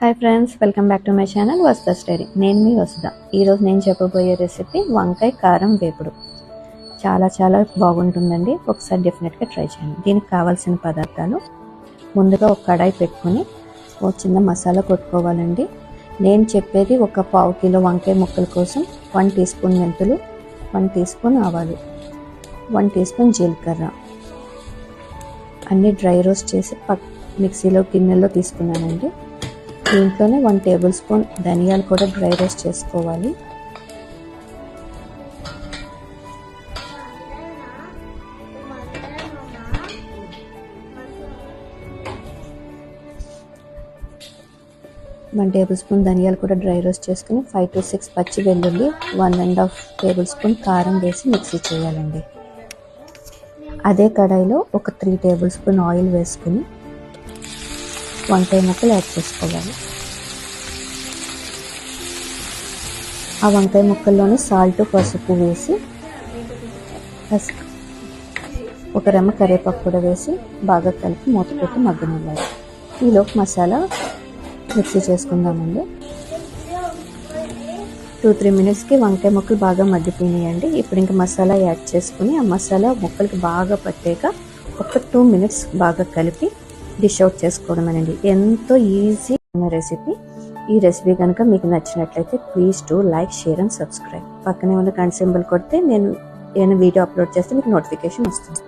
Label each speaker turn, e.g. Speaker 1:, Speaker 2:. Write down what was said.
Speaker 1: Hi friends, welcome back to my channel Vasudha study. నేను మీ వసుధ. ఈరోజు నేను చెప్పబోయే రెసిపీ వంకాయ కారం వేపుడు. చాలా బాగుంటుందండి. ఒకసారి డెఫినెట్గా ట్రై చేయండి. దీనికి కావాల్సిన పదార్థాలు: ముందుగా ఒక కడాయి పెట్టుకొని ఒక చిన్న మసాలా కొట్టుకోవాలండి. నేను చెప్పేది ఒక 1/2 కిలో వంకాయ ముక్కల కోసం 1 టీ స్పూన్ మెంతులు, 1 టీ స్పూన్ ఆవాలు, 1 టీ స్పూన్ జీలకర్ర అన్నీ డ్రై రోస్ట్ చేసి మిక్సీలో గిన్నెలో తీసుకున్నానండి. దీంట్లోనే 1 టేబుల్ స్పూన్ ధనియాలు కూడా డ్రై రోస్ట్ చేసుకోవాలి. ధనియాలు కూడా డ్రై రోస్ట్ చేసుకుని 5 to 6 పచ్చి వెల్లుల్లి, 1.5 టేబుల్ స్పూన్ కారం వేసి మిక్సీ చేయాలండి. అదే కడాయిలో ఒక 3 టేబుల్ స్పూన్ ఆయిల్ వేసుకుని వంకాయ ముక్కలు యాడ్ చేసుకోవాలి. ఆ వంకాయ ముక్కల్లోనే సాల్ట్, పసుపు వేసి ఒక రెమ్మ కరివేపాకు కూడా వేసి బాగా కలిపి మూత పెట్టి మగ్గనివ్వాలి. ఈలోపు మసాలా మిక్సీ చేసుకుందామండి. 2-3 మినిట్స్కి వంకాయ ముక్కలు బాగా మగ్గిపోయినాయండి. ఇప్పుడు ఇంకా మసాలా యాడ్ చేసుకుని ఆ మసాలా ముక్కలకి బాగా పట్టాక ఒక 2 మినిట్స్ బాగా కలిపి డిష్ అవుట్ చేసుకోవడమేనండి. ఎంతో ఈజీ అయిన రెసిపీ. ఈ రెసిపీ కనుక మీకు నచ్చినట్లయితే please do like, share and subscribe. పక్కనే ఉన్న గంట సింబల్ కొడితే నేను ఏమైనా వీడియో అప్లోడ్ చేస్తే మీకు నోటిఫికేషన్ వస్తుంది.